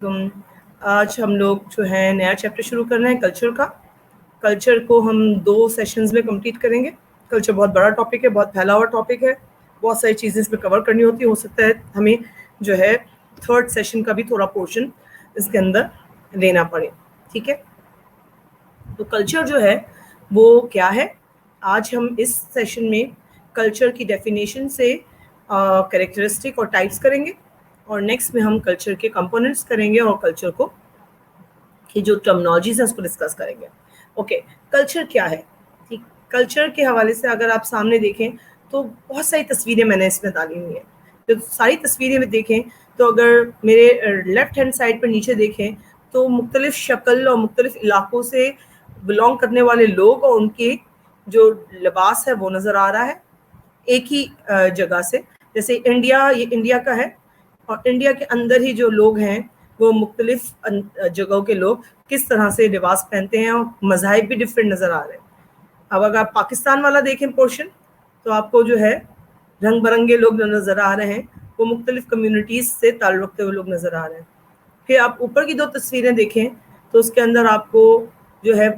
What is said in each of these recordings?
آج ہم لوگ جو ہے نیا چیپٹر شروع کر رہے ہیں کلچر کا. کلچر کو ہم 2 سیشنز میں کمپلیٹ کریں گے. کلچر بہت بڑا ٹاپک ہے, بہت پھیلا ہوا ٹاپک ہے, بہت ساری چیزیں اس میں کور کرنی ہوتی ہو سکتا ہے ہمیں جو ہے 3rd سیشن کا بھی تھوڑا پورشن اس کے اندر لینا پڑے. ٹھیک ہے, تو کلچر جو ہے وہ کیا ہے, آج ہم اس سیشن میں کلچر کی ڈیفینیشن سے کریکٹرسٹک اور ٹائپس کریں گے, اور نیکسٹ میں ہم کلچر کے کمپوننٹس کریں گے اور کلچر کو کی جو ٹرمنالوجیز ہیں اس کو ڈسکس کریں گے. اوکے, کلچر کیا ہے؟ ٹھیک, کلچر کے حوالے سے اگر آپ سامنے دیکھیں تو بہت ساری تصویریں میں نے اس میں ڈالی ہوئی ہیں. تو ساری تصویریں میں دیکھیں تو اگر میرے لیفٹ ہینڈ سائڈ پر نیچے دیکھیں تو مختلف شکل اور مختلف علاقوں سے بلانگ کرنے والے لوگ اور ان کے جو لباس ہے وہ نظر آ رہا ہے ایک ہی جگہ سے. جیسے انڈیا, یہ انڈیا کا ہے, اور انڈیا کے اندر ہی جو لوگ ہیں وہ مختلف جگہوں کے لوگ کس طرح سے لباس پہنتے ہیں, اور مذاہب بھی ڈفرینٹ نظر آ رہے ہیں. اب اگر آپ پاکستان والا دیکھیں پورشن تو آپ کو جو ہے رنگ برنگے لوگ جو نظر آ رہے ہیں وہ مختلف کمیونٹیز سے تعلق رکھتے ہوئے لوگ نظر آ رہے ہیں. پھر آپ اوپر کی 2 تصویریں دیکھیں تو اس کے اندر آپ کو جو ہے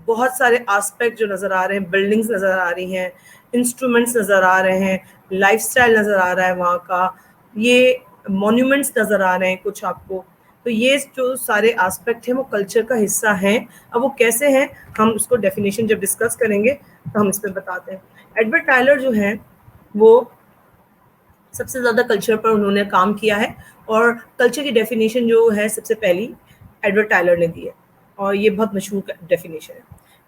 بہت سارے آسپیکٹ جو نظر آ رہے ہیں, بلڈنگز نظر آ رہی ہیں, انسٹرومنٹس نظر آ رہے ہیں, لائف سٹائل نظر آ رہا ہے وہاں کا, یہ مونیومنٹس نظر آ رہے ہیں کچھ آپ کو. تو یہ جو سارے آسپیکٹ ہیں وہ کلچر کا حصہ ہیں. اب وہ کیسے ہیں ہم اس کو ڈیفینیشن جب ڈسکس کریں گے تو ہم اس پہ بتاتے ہیں. ایڈورڈ ٹائلر جو ہیں وہ سب سے زیادہ کلچر پر انہوں نے کام کیا ہے, اور کلچر کی ڈیفینیشن جو ہے سب سے پہلی ایڈورڈ ٹائلر نے دی ہے, اور یہ بہت مشہور ڈیفینیشن ہے.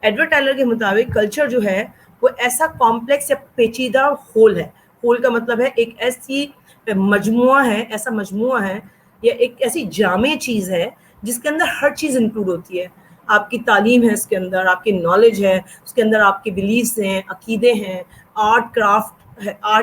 ایڈورڈ ٹائلر کے مطابق کلچر جو ہے وہ ایسا کمپلیکس یا پیچیدہ ہول ہے. ہول کا مطلب ہے ایک ایسی مجموعہ ہے, ایسا مجموعہ ہے یا ایک ایسی جامع چیز ہے جس کے اندر ہر چیز انکلوڈ ہوتی ہے. آپ کی تعلیم ہے اس کے اندر, آپ کی نالج ہے اس کے اندر, آپ کے بلیفس ہیں, عقیدے ہیں, آرٹ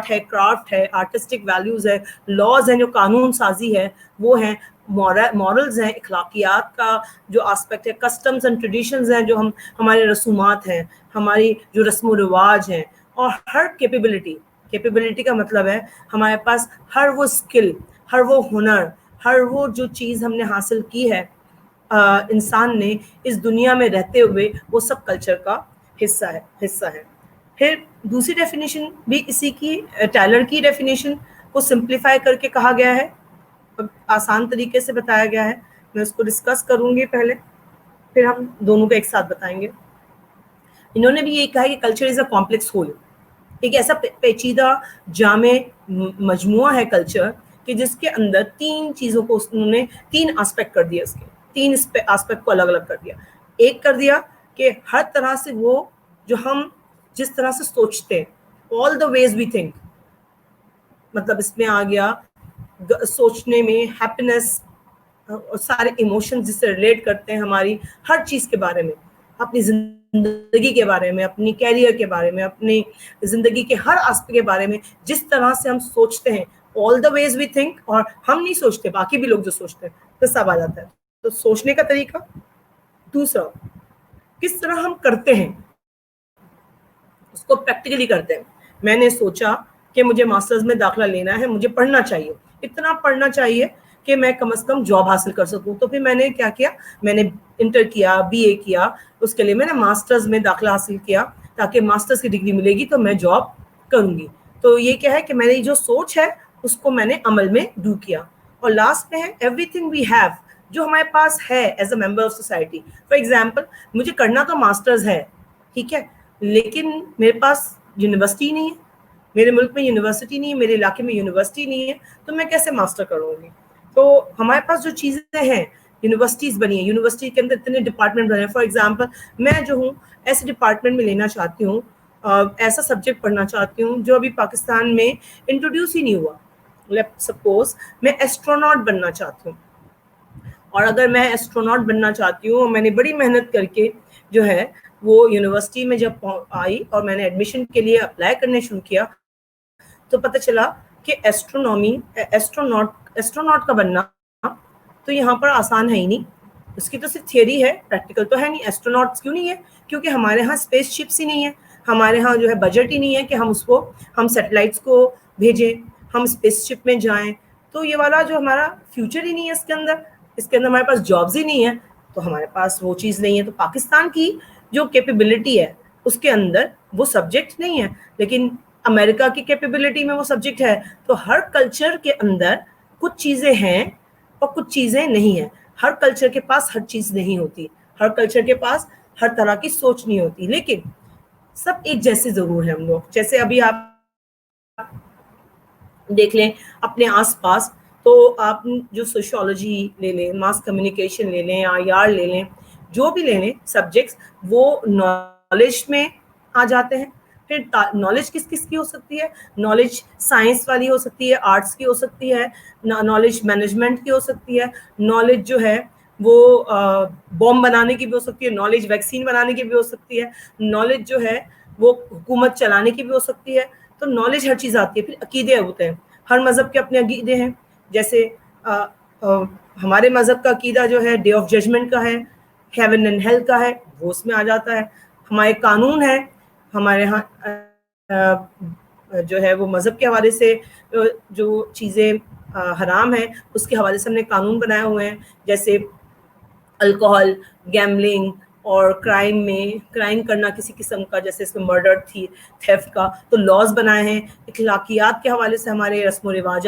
ہے, کرافٹ ہے, آرٹسٹک ویلیوز ہے, لاز ہیں جو قانون سازی ہے وہ ہیں, مورلز ہیں, اخلاقیات کا جو آسپیکٹ ہے, کسٹمز اینڈ ٹریڈیشنز ہیں جو ہمارے رسومات ہیں, ہماری جو رسم و رواج ہیں, اور ہر کیپیبلٹی کا مطلب ہے ہمارے پاس ہر وہ اسکل, ہر وہ ہنر, ہر وہ جو چیز ہم نے حاصل کی ہے انسان نے اس دنیا میں رہتے ہوئے, وہ سب کلچر کا حصہ ہے. پھر دوسری ڈیفینیشن بھی اسی کی, ٹائلر کی ڈیفینیشن کو سمپلیفائی کر کے کہا گیا ہے, آسان طریقے سے بتایا گیا ہے. میں اس کو ڈسکس کروں گی پہلے, پھر ہم دونوں کو ایک ساتھ بتائیں گے. انہوں نے بھی یہ کہا کہ culture is a complex whole, ایک ایسا پیچیدہ جامع مجموعہ ہے کلچر کہ جس کے اندر 3 چیزوں کو انہوں نے 3 آسپیکٹ کر دیا, اس کے 3 آسپیکٹ کو الگ الگ کر دیا. ایک کر دیا کہ ہر طرح سے وہ جو ہم جس طرح سے سوچتے ہیں, all the ways we think, مطلب اس میں آ گیا سوچنے میں ہیپینس, سارے ایموشنز جس سے ریلیٹ کرتے ہیں ہماری ہر چیز کے بارے میں, اپنی زندگی کے بارے میں, اپنی کیریئر کے بارے میں, اپنی زندگی کے ہر آسپیکٹ کے بارے میں, جس طرح سے ہم سوچتے ہیں, all the ways we think, اور ہم نہیں سوچتے, باقی بھی لوگ جو سوچتے ہیں, تو سب آ جاتا ہے. تو سوچنے کا طریقہ. دوسرا, کس طرح ہم کرتے ہیں, اس کو پریکٹیکلی کرتے ہیں. میں نے سوچا کہ مجھے ماسٹرز میں داخلہ لینا ہے, مجھے پڑھنا چاہیے, اتنا پڑھنا چاہیے کہ میں کم از کم جاب حاصل کر سکوں. تو پھر میں نے کیا کیا, میں نے انٹر کیا, بی اے کیا, اس کے لیے میں نے ماسٹرز میں داخلہ حاصل کیا تاکہ ماسٹرز کی ڈگری ملے گی تو میں جاب کروں گی. تو یہ کیا ہے کہ میری جو سوچ ہے اس کو میں نے عمل میں ڈو کیا. اور لاسٹ میں ہے ایوری تھنگ وی ہیو, جو ہمارے پاس ہے as a member of society. For example, مجھے کرنا تو ماسٹرز ہے, ٹھیک ہے, لیکن میرے پاس یونیورسٹی نہیں ہے, میرے ملک میں یونیورسٹی نہیں ہے, میرے علاقے میں یونیورسٹی نہیں ہے, تو میں کیسے ماسٹر کروں گی. تو ہمارے پاس جو چیزیں ہیں, یونیورسٹیز بنی ہیں, یونیورسٹی کے اندر اتنے ڈپارٹمنٹ بنے ہیں. فار ایگزامپل, میں جو ہوں ایسے ڈپارٹمنٹ میں لینا چاہتی ہوں, ایسا سبجیکٹ پڑھنا چاہتی ہوں جو ابھی پاکستان میں انٹروڈیوس ہی نہیں ہوا. سپوز میں ایسٹروناٹ بننا چاہتی ہوں, اور اگر میں ایسٹروناٹ بننا چاہتی ہوں, میں نے بڑی محنت کر کے جو ہے وہ یونیورسٹی میں جب آئی اور میں نے ایڈمیشن کے لیے اپلائی کرنے شروع کیا, تو پتہ چلا کہ ایسٹروناٹ کا بننا تو یہاں پر آسان ہے ہی نہیں. اس کی تو صرف تھیوری ہے, پریکٹیکل تو ہے نہیں. ایسٹروناٹس کیوں نہیں ہے؟ کیونکہ ہمارے ہاں اسپیس شپس ہی نہیں ہے, ہمارے ہاں جو ہے بجٹ ہی نہیں ہے کہ ہم سیٹلائٹس کو بھیجیں, ہم اسپیس شپ میں جائیں. تو یہ والا جو ہمارا فیوچر ہی نہیں ہے اس کے اندر. اس کے اندر ہمارے پاس جابز ہی نہیں ہے تو ہمارے پاس وہ چیز نہیں ہے. تو پاکستان کی جو کیپیبلٹی ہے اس کے اندر وہ سبجیکٹ نہیں ہے, لیکن امریکہ کی کیپیبلٹی میں وہ سبجیکٹ ہے. تو ہر کلچر کے اندر کچھ چیزیں ہیں اور کچھ چیزیں نہیں ہیں. ہر کلچر کے پاس ہر چیز نہیں ہوتی, ہر کلچر کے پاس ہر طرح کی سوچ نہیں ہوتی, لیکن سب ایک جیسے ضرور ہیں ہم لوگ. جیسے ابھی آپ دیکھ لیں اپنے آس پاس, تو آپ جو سوشیولوجی لے لیں, ماس کمیونیکیشن لے لیں, IR لے لیں, جو بھی لے لیں سبجیکٹس, وہ نالج میں آ جاتے ہیں. پھر نالج کس کس کی ہو سکتی ہے؟ نالج سائنس والی ہو سکتی ہے, آرٹس کی ہو سکتی ہے, نالج مینجمنٹ کی ہو سکتی ہے, نالج جو ہے وہ بوم بنانے کی بھی ہو سکتی ہے, نالج ویکسین بنانے کی بھی ہو سکتی ہے, نالج جو ہے وہ حکومت چلانے کی بھی ہو سکتی ہے. تو نالج ہر چیز آتی ہے. پھر عقیدے ہوتے ہیں, ہر مذہب کے اپنے عقیدے ہیں. جیسے ہمارے مذہب کا عقیدہ جو ہے ڈے آف ججمنٹ کا ہے, ہیون اینڈ ہیل کا ہے, وہ اس میں آ جاتا ہے. ہمارے قانون ہے, ہمارے ہاں جو ہے وہ مذہب کے حوالے سے جو چیزیں حرام ہیں اس کے حوالے سے ہم نے قانون بنائے ہوئے ہیں. جیسے الکوہل, گیملنگ, اور کرائم کرنا کسی قسم کا, جیسے اس میں مرڈر تھی, تھیفٹ کا, تو لاز بنائے ہیں. اخلاقیات کے حوالے سے ہمارے رسم و رواج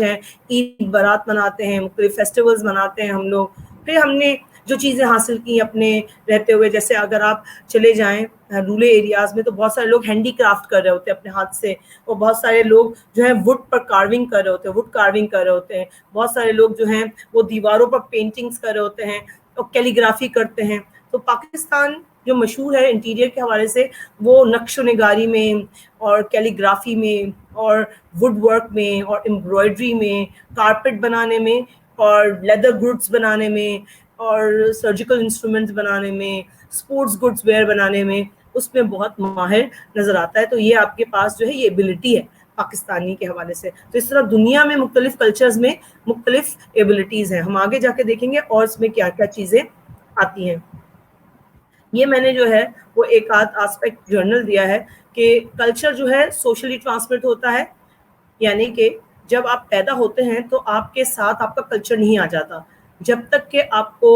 ہیں, عید برات مناتے ہیں, مختلف فیسٹیولز مناتے ہیں ہم لوگ. پھر ہم نے جو چیزیں حاصل کی اپنے رہتے ہوئے, جیسے اگر آپ چلے جائیں رورل ایریاز میں تو بہت سارے لوگ ہینڈی کرافٹ کر رہے ہوتے ہیں اپنے ہاتھ سے, اور بہت سارے لوگ جو ہیں وڈ پر کارونگ کر رہے ہوتے ہیں, وڈ کارونگ کر رہے ہوتے ہیں. بہت سارے لوگ جو ہیں وہ دیواروں پر پینٹنگز کر رہے ہوتے ہیں اور کیلیگرافی کرتے ہیں. تو پاکستان جو مشہور ہے انٹیریئر کے حوالے سے, وہ نقش و نگاری میں اور کیلیگرافی میں اور وڈ ورک میں اور امبرائڈری میں, کارپیٹ بنانے میں اور لیدر گڈس بنانے میں اور سرجیکل انسٹرومنٹس بنانے میں, اسپورٹس گڈس ویئر بنانے میں, اس میں بہت ماہر نظر آتا ہے. تو یہ آپ کے پاس جو ہے یہ ایبلٹی ہے پاکستانی کے حوالے سے. تو اس طرح دنیا میں مختلف کلچرز میں مختلف ایبلٹیز ہیں. ہم آگے جا کے دیکھیں گے اور اس میں کیا کیا چیزیں آتی ہیں. یہ میں نے جو ہے وہ ایک آدھ آسپیکٹ جرنل دیا ہے کہ کلچر جو ہے سوشلی ٹرانسمٹ ہوتا ہے, یعنی کہ جب آپ پیدا ہوتے ہیں تو آپ کے ساتھ آپ کا کلچر نہیں آ جاتا جب تک کہ آپ کو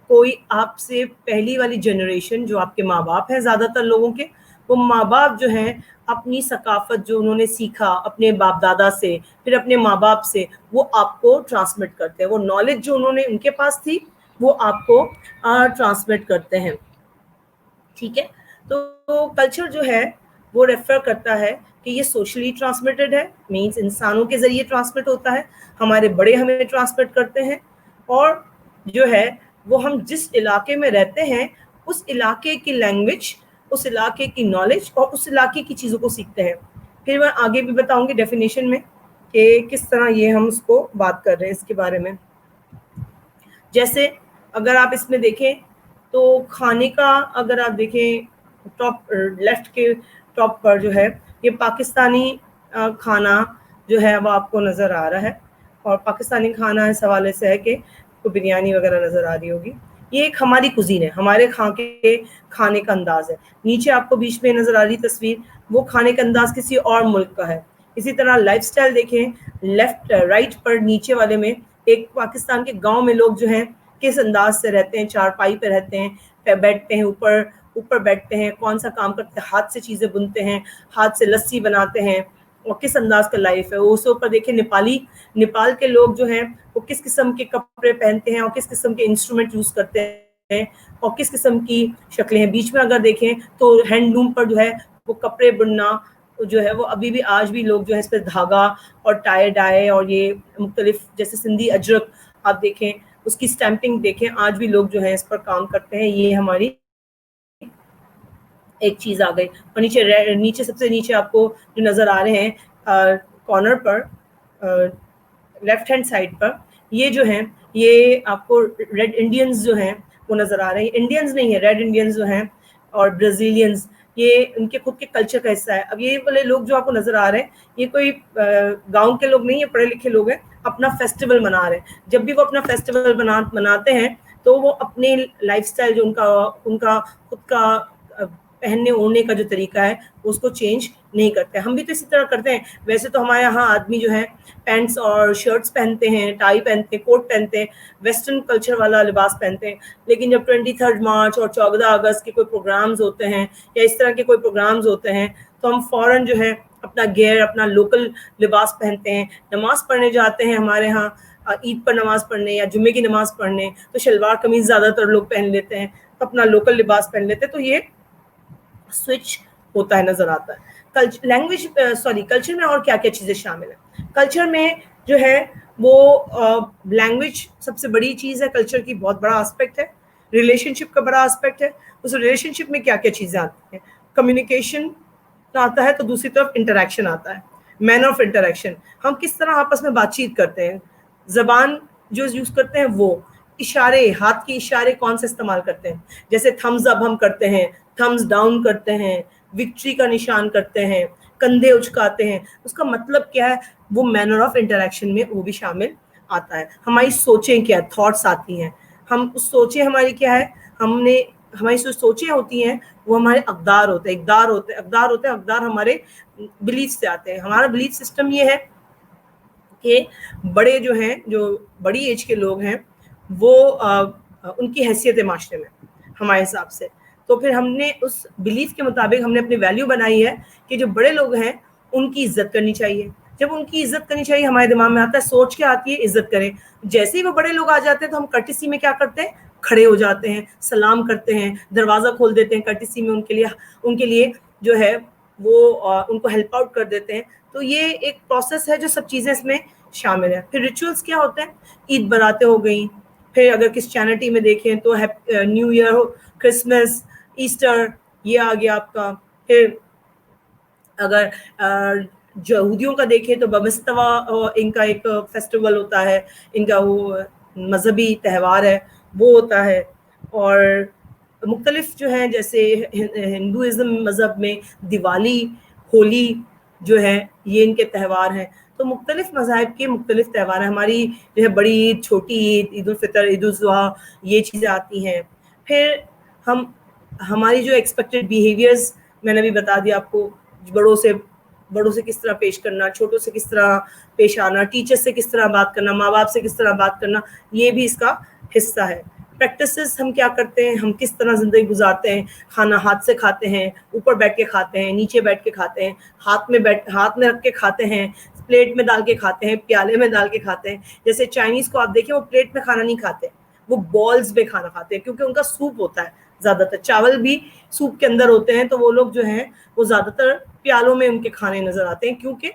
کوئی آپ سے پہلی والی جنریشن جو آپ کے ماں باپ ہیں, زیادہ تر لوگوں کے وہ ماں باپ جو ہیں اپنی ثقافت جو انہوں نے سیکھا اپنے باپ دادا سے, پھر اپنے ماں باپ سے, وہ آپ کو ٹرانسمٹ کرتے ہیں. وہ نالج جو انہوں نے ان کے پاس تھی وہ آپ کو ٹرانسمٹ کرتے ہیں. ٹھیک ہے, تو کلچر جو ہے وہ ریفر کرتا ہے کہ یہ سوشلی ٹرانسمیٹڈ ہے, مینس انسانوں کے ذریعے ٹرانسمٹ ہوتا ہے, ہمارے بڑے ہمیں ٹرانسمٹ کرتے ہیں, اور جو ہے وہ ہم جس علاقے میں رہتے ہیں اس علاقے کی لینگویج, اس علاقے کی نالج اور اس علاقے کی چیزوں کو سیکھتے ہیں. پھر میں آگے بھی بتاؤں گی ڈیفینیشن میں کہ کس طرح یہ ہم اس کو بات کر رہے ہیں اس کے بارے میں. جیسے اگر آپ اس میں دیکھیں تو کھانے کا, اگر آپ دیکھیں ٹاپ لیفٹ کے ٹاپ پر جو ہے یہ پاکستانی کھانا جو ہے وہ آپ کو نظر آ رہا ہے, اور پاکستانی کھانا اس حوالے سے ہے کہ کو بریانی وغیرہ نظر آ رہی ہوگی. یہ ایک ہماری کوزین ہے, ہمارے کھانے کا انداز ہے. نیچے آپ کو بیچ میں نظر آ رہی تصویر, وہ کھانے کا انداز کسی اور ملک کا ہے. اسی طرح لائف سٹائل دیکھیں لیفٹ رائٹ پر نیچے والے میں, ایک پاکستان کے گاؤں میں لوگ جو ہیں کس انداز سے رہتے ہیں, چارپائی پہ رہتے ہیں, بیٹھتے ہیں, اوپر بیٹھتے ہیں, کون سا کام کرتے ہیں, ہاتھ سے چیزیں بنتے ہیں, ہاتھ سے لسی بناتے ہیں, اور کس انداز کا لائف ہے. اس اوپر دیکھیں نیپال کے لوگ جو ہیں وہ کس قسم کے کپڑے پہنتے ہیں اور کس قسم کے انسٹرومنٹ یوز کرتے ہیں اور کس قسم کی شکلیں ہیں. بیچ میں اگر دیکھیں تو ہینڈلوم پر جو ہے وہ کپڑے بننا جو ہے وہ ابھی بھی آج بھی لوگ جو ہے اس پہ دھاگا اور ٹائی ڈائے اور یہ مختلف, جیسے سندھی اجرک آپ دیکھیں اس کی اسٹیمپنگ دیکھیں, آج بھی لوگ جو ہے اس پر کام کرتے ہیں. یہ ہماری ایک چیز آ گئی. اور نیچے سب سے نیچے آپ کو جو نظر آ رہے ہیں کارنر پر لیفٹ ہینڈ سائڈ پر, یہ جو ہیں یہ آپ کو ریڈ انڈینز جو ہیں وہ نظر آ رہے ہیں. انڈینز نہیں ہے, ریڈ انڈینز جو ہیں اور برازیلینز, یہ ان کے خود کے کلچر کا حصہ ہے. اب یہ والے لوگ جو آپ کو نظر آ رہے ہیں یہ کوئی گاؤں کے لوگ نہیں, یہ پڑھے لکھے لوگ ہیں, اپنا فیسٹیول منا رہے ہیں. جب بھی وہ اپنا فیسٹیول مناتے ہیں تو وہ اپنے لائف سٹائل جو ان کا خود کا پہننے اوڑھنے کا جو طریقہ ہے اس کو چینج نہیں کرتے. ہم بھی تو اسی طرح کرتے ہیں. ویسے تو ہمارے یہاں آدمی جو ہے پینٹس اور شرٹس پہنتے ہیں, ٹائی پہنتے ہیں, کوٹ پہنتے ہیں, ویسٹرن کلچر والا لباس پہنتے ہیں. لیکن جب 23 مارچ اور 14 اگست کے کوئی پروگرامز ہوتے ہیں یا اس طرح کے کوئی پروگرامز ہوتے ہیں تو ہم فوراً جو ہے اپنا گیئر, اپنا لوکل لباس پہنتے ہیں. نماز پڑھنے جاتے ہیں ہمارے ہاں عید پر نماز پڑھنے یا جمعے کی نماز پڑھنے تو شلوار قمیض زیادہ تر لوگ پہن لیتے ہیں, اپنا لوکل لباس پہن لیتے ہیں. تو یہ سوئچ ہوتا ہے, نظر آتا ہے. لینگویج کلچر میں اور کیا کیا چیزیں شامل ہیں. کلچر میں جو ہے وہ لینگویج سب سے بڑی چیز ہے. کلچر کی بہت بڑا آسپیکٹ ہے. ریلیشن شپ کا بڑا آسپیکٹ ہے. اس ریلیشن شپ میں کیا کیا چیزیں آتی ہیں. کمیونیکیشن آتا ہے تو دوسری طرف انٹریکشن آتا ہے. مینر آف انٹریکشن, ہم کس طرح آپس میں بات چیت کرتے ہیں. زبان جو یوز کرتے ہیں وہ اشارے, ہاتھ کے اشارے کون سے استعمال کرتے ہیں. جیسے تھمز اپ ہم کرتے ہیں, تھمز ڈاؤن کرتے ہیں, وکٹری کا نشان کرتے ہیں, کندھے اچکاتے ہیں. اس کا مطلب کیا ہے, وہ مینر آف انٹریکشن میں وہ بھی شامل آتا ہے. ہماری سوچیں کیا, تھاٹس آتی ہیں. ہم سوچیں ہماری کیا ہے, ہماری جو سوچیں ہوتی ہیں وہ ہمارے اقدار ہوتے ہیں. اقدار ہمارے بلیف سے آتے ہیں. ہمارا بلیف سسٹم یہ ہے کہ بڑے جو ہیں, جو بڑی ایج کے لوگ ہیں, وہ ان کی حیثیت ہے معاشرے میں ہمارے حساب سے. تو پھر ہم نے اس بلیف کے مطابق ہم نے اپنی ویلیو بنائی ہے کہ جو بڑے لوگ ہیں ان کی عزت کرنی چاہیے. جب ان کی عزت کرنی چاہیے, ہمارے دماغ میں آتا ہے, سوچ کے آتی ہے عزت کریں. جیسے ہی وہ بڑے لوگ آ جاتے ہیں تو ہم کرٹسی میں کیا کرتے ہیں, کھڑے ہو جاتے ہیں, سلام کرتے ہیں, دروازہ کھول دیتے ہیں کرٹسی میں, ان کے لیے جو ہے وہ ان کو ہیلپ آؤٹ کر دیتے ہیں. تو یہ ایک پروسیس ہے جو سب چیزیں اس میں شامل ہیں. پھر ریچولس کیا ہوتے ہیں, عید براتیں ہو گئیں. پھر اگر کرسچینٹی میں دیکھیں تو نیو ایئر ہو, کرسمس, ایسٹر, یہ آ گیا آپ کا. پھر اگر یہودیوں کا دیکھیں تو بمستوا ان کا ایک فیسٹیول ہوتا ہے, ان کا وہ مذہبی تہوار ہے وہ ہوتا ہے. اور مختلف جو ہیں جیسے ہندوازم مذہب میں دیوالی, ہولی جو ہے یہ ان کے تہوار ہیں. تو مختلف مذاہب کے مختلف تہوار ہیں. ہماری جو ہے بڑی عید, چھوٹی عید, عید الفطر, عید الاضحیٰ, یہ چیزیں آتی ہیں. پھر ہماری جو ایکسپیکٹڈ بیہیویئرز میں نے بھی بتا دیا آپ کو, بڑوں سے کس طرح پیش کرنا, چھوٹوں سے کس طرح پیش آنا, ٹیچر سے کس طرح بات کرنا, ماں باپ سے کس طرح بات کرنا, یہ بھی اس کا حصہ ہے. پریکٹسز ہم کیا کرتے ہیں, ہم کس طرح زندگی گزارتے ہیں. کھانا ہاتھ سے کھاتے ہیں, اوپر بیٹھ کے کھاتے ہیں, نیچے بیٹھ کے کھاتے ہیں, ہاتھ میں رکھ کے کھاتے ہیں, پلیٹ میں ڈال کے کھاتے ہیں, پیالے میں ڈال کے کھاتے ہیں. جیسے چائنیز کو آپ دیکھیں, وہ پلیٹ میں کھانا نہیں کھاتے, وہ بالز میں کھانا کھاتے ہیں, کیونکہ ان کا سوپ ہوتا ہے. زیادہ تر چاول بھی سوپ کے اندر ہوتے ہیں, تو وہ لوگ جو ہیں وہ زیادہ تر پیالوں میں ان کے کھانے نظر آتے ہیں, کیونکہ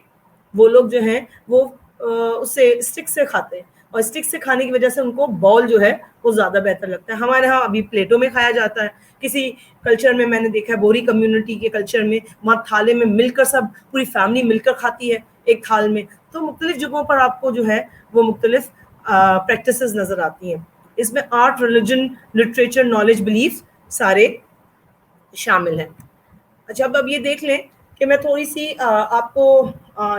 وہ لوگ جو ہیں وہ اسے اسٹک سے کھاتے ہیں, اور اسٹک سے کھانے کی وجہ سے ان کو باؤل جو ہے وہ زیادہ بہتر لگتا ہے. ہمارے ہاں ابھی پلیٹوں میں کھایا جاتا ہے. کسی کلچر میں نے دیکھا ہے, بوری کمیونٹی کے کلچر میں, وہاں تھالے میں مل کر سب پوری فیملی مل کر کھاتی ہے ایک تھال میں. تو مختلف جگہوں پر آپ کو جو ہے وہ مختلف پریکٹسز نظر آتی ہیں. اس میں art, religion, literature, knowledge, belief سارے شامل ہیں. اچھا, اب یہ دیکھ لیں کہ میں تھوڑی سی آپ کو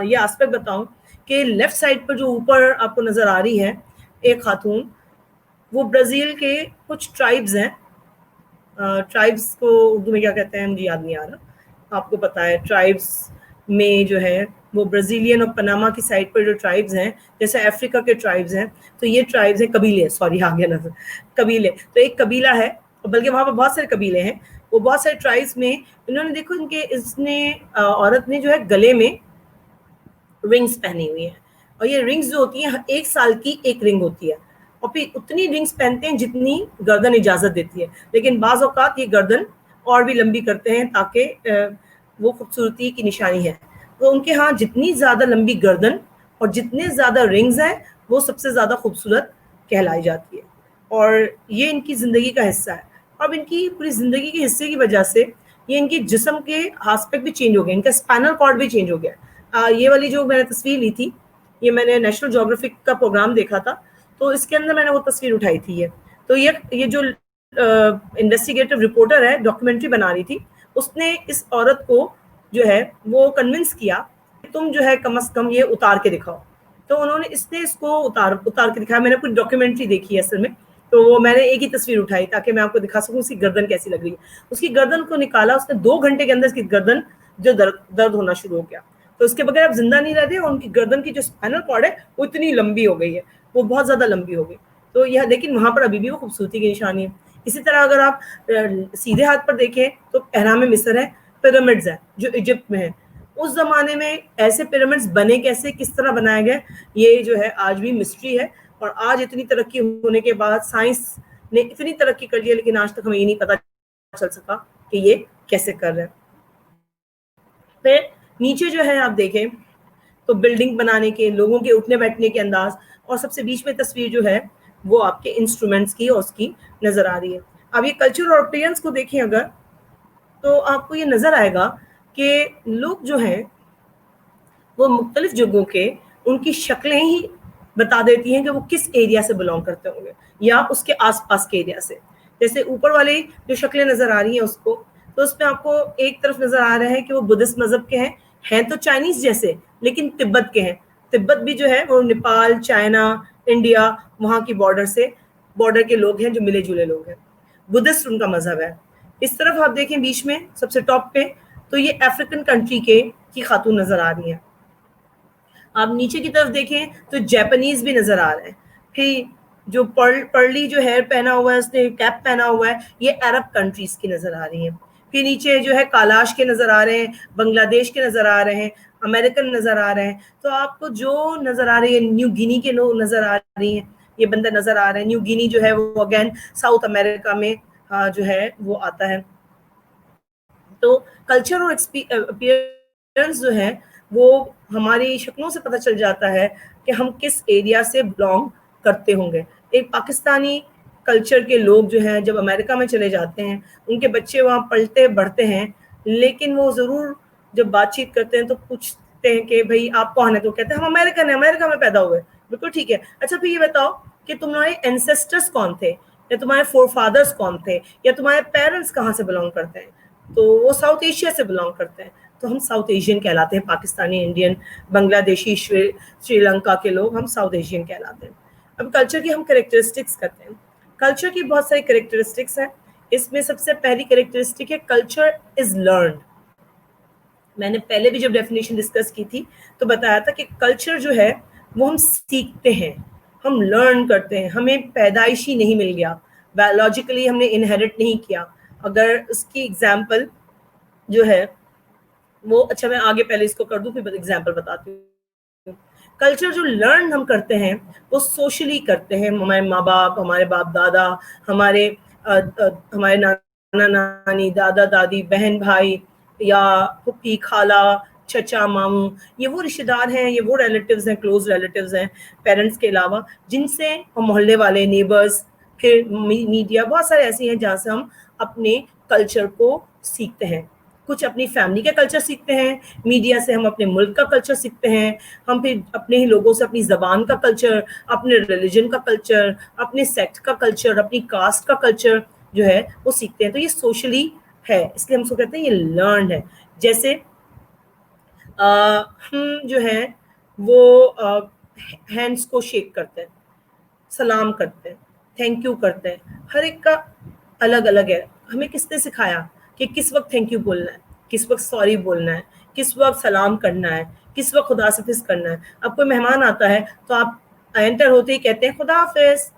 یہ آسپیکٹ بتاؤں کہ لیفٹ سائڈ پر جو اوپر آپ کو نظر آ رہی ہے ایک خاتون, وہ برازیل کے کچھ ٹرائبز ہیں. ٹرائبز کو اردو میں کیا کہتے ہیں مجھے یاد نہیں آ رہا, آپ کو پتہ ہے. ٹرائبز میں جو ہے وہ برازیلین اور پناما کی سائڈ پر جو ٹرائبز ہیں, جیسے افریقہ کے ٹرائبز ہیں, تو یہ ٹرائبز ہیں, قبیلے, سوری آ گیا نظر, قبیلے. تو ایک قبیلہ ہے, بلکہ وہاں پہ بہت سارے قبیلے ہیں. وہ بہت سارے ٹرائبز میں انہوں نے دیکھو, عورت نے جو ہے گلے میں رنگز پہنی ہوئی ہیں, اور یہ رنگز جو ہوتی ہیں 1 سال کی ایک رنگ ہوتی ہے, اور پھر اتنی رنگز پہنتے ہیں جتنی گردن اجازت دیتی ہے. لیکن بعض اوقات یہ گردن اور بھی لمبی کرتے ہیں تاکہ وہ خوبصورتی کی نشانی ہے. تو ان کے ہاں جتنی زیادہ لمبی گردن اور جتنے زیادہ رنگز ہیں وہ سب سے زیادہ خوبصورت کہلائی جاتی ہے, اور یہ ان کی زندگی کا حصہ ہے. اب ان کی پوری زندگی کے حصے کی وجہ سے یہ ان کے جسم کے آسپیکٹ بھی چینج ہو گئے, ان کا اسپائنل کارڈ بھی چینج ہو گیا. یہ والی جو میں نے تصویر لی تھی, یہ میں نے نیشنل جیوگرافک کا پروگرام دیکھا تھا, تو اس کے اندر میں نے وہ تصویر اٹھائی تھی. تو یہ جو انویسٹیگیٹو رپورٹر ہے, ڈاکیومنٹری بنا رہی تھی, اس نے اس عورت کو جو ہے وہ کنونس کیا کہ تم جو ہے کم از کم یہ اتار کے دکھاؤ. تو اس نے اس کو اتار کے دکھایا. میں نے پوری ڈاکیومنٹری دیکھی ہے اصل میں, تو وہ میں نے ایک ہی تصویر اٹھائی تاکہ میں آپ کو دکھا سکوں اس کی گردن کیسی لگ رہی ہے. اس کی گردن کو نکالا اس نے 2 گھنٹے کے اندر اس کی گردن جو درد ہونا شروع ہو گیا. تو اس کے بغیر آپ زندہ نہیں رہتے, اور ان کی گردن کی جو اسپائنل کارڈ ہے وہ اتنی لمبی ہو گئی ہے, وہ بہت زیادہ لمبی ہو گئی. تو یہ لیکن وہاں پر ابھی بھی وہ خوبصورتی کی نشانی ہے. اسی طرح اگر آپ سیدھے ہاتھ پر دیکھیں تو اہرام مصر ہے, پیرامڈز ہیں جو ایجپٹ میں ہیں. اس زمانے میں ایسے پیرامڈز بنے کیسے, کس طرح بنایا گیا, یہ جو ہے آج بھی مسٹری ہے. اور آج اتنی ترقی ہونے کے بعد سائنس نے اتنی ترقی کر لی, لیکن آج تک ہمیں یہ نہیں پتا چل سکا کہ یہ کیسے کر رہے ہیں. پھر نیچے جو ہے آپ دیکھیں تو بلڈنگ بنانے کے, لوگوں کے اٹھنے بیٹھنے کے انداز, اور سب سے بیچ میں تصویر جو ہے وہ آپ کے انسٹرومنٹس کی اور اس کی نظر آ رہی ہے. اب یہ کلچر اور اپیرنس کو دیکھیں اگر, تو آپ کو یہ نظر آئے گا کہ لوگ جو ہیں وہ مختلف جگہوں کے, ان کی شکلیں ہی بتا دیتی ہیں کہ وہ کس ایریا سے بلانگ کرتے ہوں گے یا اس کے آس پاس کے ایریا سے. جیسے اوپر والی جو شکلیں نظر آ رہی ہیں اس کو, تو اس میں آپ کو ایک طرف نظر آ رہا ہے کہ وہ بدھسٹ مذہب کے ہیں تو چائنیز جیسے, لیکن تبت کے ہیں. تبت بھی جو ہے وہ نیپال, چائنا, انڈیا, وہاں کی بارڈر کے لوگ ہیں جو ملے جلے لوگ ہیں. بدھسٹ ان کا مذہب ہے. اس طرف آپ دیکھیں بیچ میں سب سے ٹاپ پہ, تو یہ افریقن کنٹری کی خاتون نظر آ رہی ہیں. آپ نیچے کی طرف دیکھیں تو جیپنیز بھی نظر آ رہے ہیں. پھر جو پرلی جو ہیئر پہنا ہوا ہے, اس نے کیپ پہنا ہوا ہے, یہ عرب کنٹریز کی نظر آ رہی ہیں. پھر نیچے جو ہے کالاش کے نظر آ رہے ہیں, بنگلہ دیش کے نظر آ رہے ہیں, امریکن نظر آ رہے ہیں. تو آپ کو جو نظر آ رہی ہے, نیو گینی کے لوگ نظر آ رہی ہیں, یہ بندہ نظر آ رہے ہیں. نیو گینی جو ہے وہ اگین ساؤتھ امریکہ میں جو ہے وہ آتا ہے. تو کلچر اور اپیرنس جو ہے وہ ہماری شکلوں سے پتہ چل جاتا ہے کہ ہم کس ایریا سے بلانگ کرتے ہوں گے. ایک پاکستانی کلچر کے لوگ جو ہیں جب امریکہ میں چلے جاتے ہیں, ان کے بچے وہاں پلتے بڑھتے ہیں, لیکن وہ ضرور جب بات چیت کرتے ہیں تو پوچھتے ہیں کہ بھئی آپ کون ہیں, تو کہتے ہیں ہم امریکن ہیں, امریکہ میں پیدا ہوئے. بالکل ٹھیک ہے. اچھا پھر یہ بتاؤ کہ تمہارے اینسیسٹرز کون تھے, یا تمہارے فور فادرز کون تھے, یا تمہارے پیرنٹس کہاں سے بلانگ کرتے ہیں. تو وہ ساؤتھ ایشیا سے بلانگ کرتے ہیں, تو ہم ساؤتھ ایشین کہلاتے ہیں. پاکستانی, انڈین, بنگلہ دیشی, سری لنکا کے لوگ ہم ساؤتھ ایشین کہلاتے ہیں. اب کلچر کی ہم کریکٹرسٹکس کرتے ہیں. کلچر کی بہت ساری کریکٹرسٹکس ہیں. اس میں سب سے پہلی کریکٹرسٹک ہے کلچر از لرنڈ. میں نے پہلے بھی جب ڈیفینیشن ڈسکس کی تھی تو بتایا تھا کہ کلچر جو ہے وہ ہم سیکھتے ہیں, ہم لرن کرتے ہیں. ہمیں پیدائشی نہیں مل گیا, بایولوجیکلی ہم نے انہیرٹ نہیں کیا. اگر اس کی ایگزامپل جو ہے وہ, اچھا میں آگے پہلے اس کو کر دوں پھر ایگزامپل بتاتی ہوں. کلچر جو لرن ہم کرتے ہیں وہ سوشلی کرتے ہیں. ہمارے ماں باپ, ہمارے باپ دادا, ہمارے نانا نانی, دادا دادی, بہن بھائی, یا پھپھی خالہ, چچا ماموں, یہ وہ رشتے دار ہیں, یہ وہ ریلیٹیوز ہیں, کلوز ریلیٹیوز ہیں پیرنٹس کے علاوہ, جن سے ہم محلے والے, نیبرز, پھر میڈیا, بہت سارے ایسی ہیں جہاں سے ہم اپنے کلچر کو سیکھتے ہیں. کچھ اپنی فیملی کا کلچر سیکھتے ہیں, میڈیا سے ہم اپنے ملک کا کلچر سیکھتے ہیں, ہم پھر اپنے ہی لوگوں سے اپنی زبان کا کلچر, اپنے ریلیجن کا کلچر, اپنے سیکٹ کا کلچر, اپنی کاسٹ کا کلچر جو ہے وہ سیکھتے ہیں. تو یہ سوشلی ہے, اس لیے ہم کو کہتے ہیں یہ لرنڈ ہے. جیسے ہم جو ہے وہ ہینڈس کو شیک کرتے ہیں, سلام کرتے ہیں, تھینک یو کرتے ہیں. ہر ایک کا الگ الگ ہے. ہمیں کس نے سکھایا کہ کس وقت تھینک یو بولنا ہے, کس وقت سوری بولنا ہے, کس وقت سلام کرنا ہے, کس وقت خدا حافظ کرنا ہے. اب کوئی مہمان آتا ہے تو آپ انٹر ہوتے ہی کہتے ہیں خدا حافظ.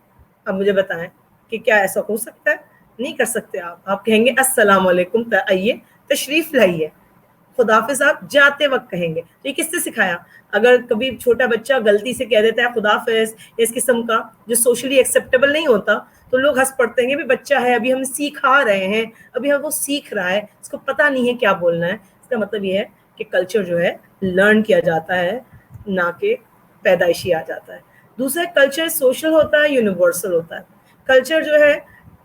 اب مجھے بتائیں کہ کیا ایسا ہو سکتا ہے؟ نہیں کر سکتے. آپ کہیں گے السلام علیکم, آئیے تشریف لائیے. خدا حافظ آپ جاتے وقت کہیں گے. تو یہ کس سے سکھایا؟ اگر کبھی چھوٹا بچہ غلطی سے کہہ دیتا ہے خدا حافظ اس قسم کا جو سوشلی ایکسیپٹیبل نہیں ہوتا, تو لوگ ہنس پڑتے ہیں کہ بچہ ہے, ابھی ہم سکھا رہے ہیں, ابھی ہم وہ سیکھ رہا ہے, اس کو پتہ نہیں ہے کیا بولنا ہے. اس کا مطلب یہ ہے کہ کلچر جو ہے لرن کیا جاتا ہے, نہ کہ پیدائشی آ جاتا ہے. دوسرا کلچر سوشل ہوتا ہے, یونیورسل ہوتا ہے. کلچر جو ہے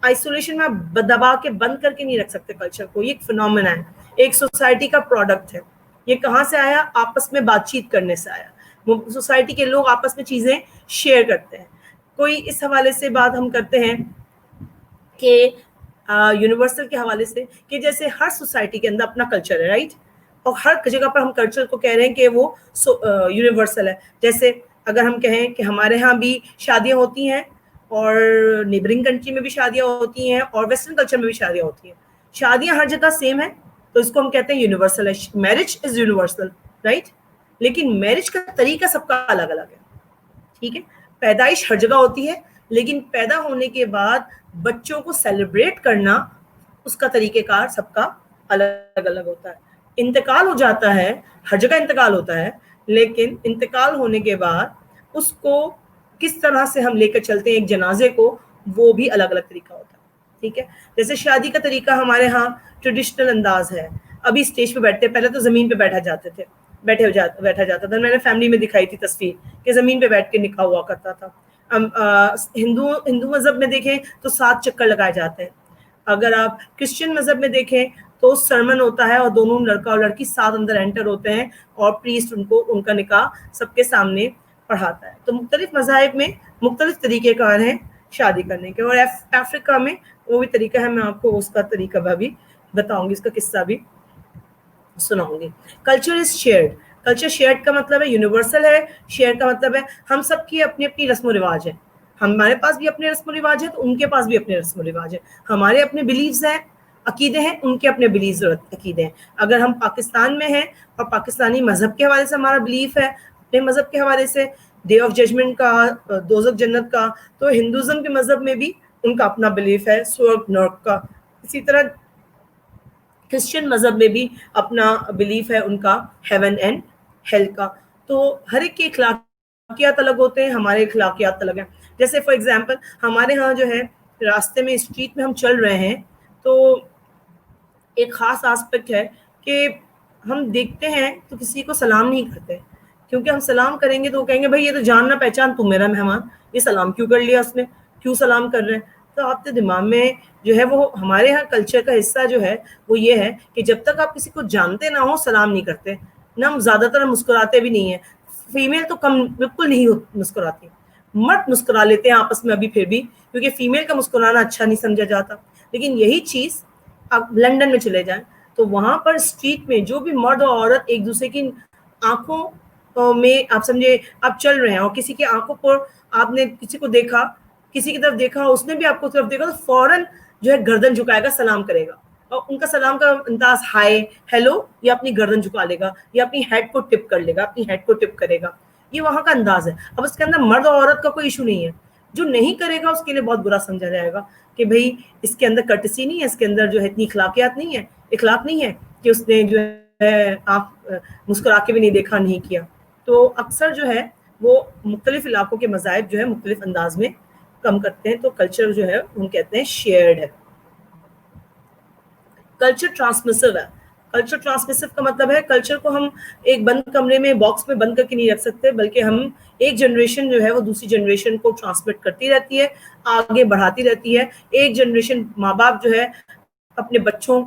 آئسولیشن میں دبا کے بند کر کے نہیں رکھ سکتے کلچر کو. یہ ایک فنومینا ہے, ایک سوسائٹی کا پروڈکٹ ہے. یہ کہاں سے آیا؟ آپس میں بات چیت کرنے سے آیا. سوسائٹی کے لوگ آپس میں چیزیں شیئر کرتے ہیں. کوئی اس حوالے سے بات ہم کرتے ہیں کہ یونیورسل کے حوالے سے, کہ جیسے ہر سوسائٹی کے اندر اپنا کلچر ہے, رائٹ, اور ہر جگہ پر ہم کلچر کو کہہ رہے ہیں کہ وہ یونیورسل ہے. جیسے اگر ہم کہیں کہ ہمارے ہاں بھی شادیاں ہوتی ہیں اور نیبرنگ کنٹری میں بھی شادیاں ہوتی ہیں اور ویسٹرن کلچر میں بھی شادیاں ہوتی ہیں. شادیاں ہر جگہ سیم ہیں تو اس کو ہم کہتے ہیں یونیورسل ہے. میرج از یونیورسل رائٹ, لیکن میرج کا طریقہ سب کا الگ الگ ہے. ٹھیک ہے, پیدائش ہر جگہ ہوتی ہے لیکن پیدا ہونے کے بعد بچوں کو سیلیبریٹ کرنا اس کا طریقہ کار سب کا الگ الگ ہوتا ہے. انتقال ہو جاتا ہے, ہر جگہ انتقال ہوتا ہے, لیکن انتقال ہونے کے بعد اس کو کس طرح سے ہم لے کر چلتے ہیں ایک جنازے کو, وہ بھی الگ الگ طریقہ ہوتا ہے. ٹھیک ہے, جیسے شادی کا طریقہ ہمارے ہاں ٹریڈیشنل انداز ہے. ابھی اسٹیج پہ بیٹھتے, پہلے تو زمین پہ بیٹھا جاتے تھے, بیٹھا جاتا تھا. میں نے فیملی میں دکھائی تھی تصویر کہ زمین پہ بیٹھ کے نکاح ہوا کرتا تھا. ہندو مذہب میں دیکھیں تو 7 چکر لگائے جاتے ہیں. اگر آپ کرسچن مذہب میں دیکھیں تو سرمن ہوتا ہے اور دونوں لڑکا اور لڑکی ساتھ اندر انٹر ہوتے ہیں اور پریسٹ ان کا نکاح سب کے سامنے پڑھاتا ہے. تو مختلف مذاہب میں مختلف طریقے کار ہیں شادی کرنے کے. اور افریقہ میں وہ بھی طریقہ ہے, میں آپ کو اس کا طریقہ بھی بتاؤں گی, اس کا قصہ بھی سناؤں گی. Culture is shared. Culture shared کا مطلب ہے یونیورسل ہے, شیئر کا مطلب ہے ہم سب کی اپنی اپنی رسم و رواج ہے. ہمارے پاس بھی اپنے رسم و رواج ہیں تو ان کے پاس بھی اپنے رسم و رواج ہیں. ہمارے اپنے بلیفز ہیں, عقیدے ہیں, ان کے اپنے بلیفز اور عقیدے ہیں. اگر ہم پاکستان میں ہیں اور پاکستانی مذہب کے حوالے سے ہمارا بلیف ہے, اپنے مذہب کے حوالے سے ڈے آف ججمنٹ کا, دوزخ جنت کا, تو ہندوازم کے مذہب میں بھی ان کا اپنا بلیف ہے سورگ نرک کا. اسی طرح کرسچن مذہب میں بھی اپنا بلیف ہے ان کا ہیون اینڈ ہیل کا. تو ہر ایک کے اخلاقیات الگ ہوتے ہیں, ہمارے اخلاقیات الگ ہیں. جیسے فار ایگزامپل ہمارے ہاں جو ہے راستے میں اسٹریٹ میں ہم چل رہے ہیں تو ایک خاص آسپیکٹ ہے کہ ہم دیکھتے ہیں تو کسی کو سلام نہیں کرتے, کیونکہ ہم سلام کریں گے تو وہ کہیں گے بھائی یہ تو جان نہ پہچان, تم میرا مہمان, یہ سلام کیوں کر لیا اس نے, کیوں سلام کر رہے ہیں. تو آپ کے دماغ میں جو ہے وہ ہمارے ہاں کلچر کا حصہ جو ہے وہ یہ ہے کہ جب تک آپ کسی کو جانتے نہ ہو سلام نہیں کرتے. نہ ہم زیادہ تر مسکراتے بھی نہیں ہیں, فیمیل تو کم بالکل نہیں مسکراتی, مرد مسکرا لیتے ہیں آپس میں ابھی پھر بھی, کیونکہ فیمیل کا مسکرانا اچھا نہیں سمجھا جاتا. لیکن یہی چیز آپ لنڈن میں چلے جائیں تو وہاں پر اسٹریٹ میں جو بھی مرد اور عورت ایک دوسرے کی آنکھوں میں, آپ سمجھے آپ چل رہے ہیں اور کسی کی آنکھوں پر آپ نے کسی کو دیکھا, کسی کی طرف دیکھا, اس نے بھی آپ کو طرف دیکھا, تو فوراً جو ہے گردن جھکائے گا, سلام کرے گا. اور ان کا سلام کا انداز ہائے ہیلو, یا اپنی گردن جھکا لے گا, یا اپنی ہیڈ کو ٹپ کر لے گا, اپنی ہیڈ کو ٹپ کرے گا. یہ وہاں کا انداز ہے. اب اس کے اندر مرد اور عورت کا کوئی ایشو نہیں ہے. جو نہیں کرے گا اس کے لیے بہت برا سمجھا جائے گا کہ بھئی اس کے اندر کرٹسی نہیں ہے, اس کے اندر جو ہے اتنی اخلاقیات نہیں ہے, اخلاق نہیں ہے کہ اس نے جو ہے آپ مسکرا کے بھی نہیں دیکھا, نہیں کیا. تو اکثر جو ہے وہ مختلف علاقوں کے مذاہب جو ہے مختلف انداز میں کم کرتے ہیں. تو کلچر جو ہے ہم کہتے ہیں شیئرڈ ہے. کلچر ٹرانسمیسو ہے. کلچر ٹرانسمیسو کا مطلب ہے کلچر کو ہم ایک بند کمرے میں باکس میں بند کر کے نہیں رکھ سکتے, بلکہ ہم ایک جنریشن جو ہے وہ دوسری جنریشن کو ٹرانسمٹ کرتی رہتی ہے, آگے بڑھاتی رہتی ہے. ایک جنریشن ماں باپ جو ہے اپنے بچوں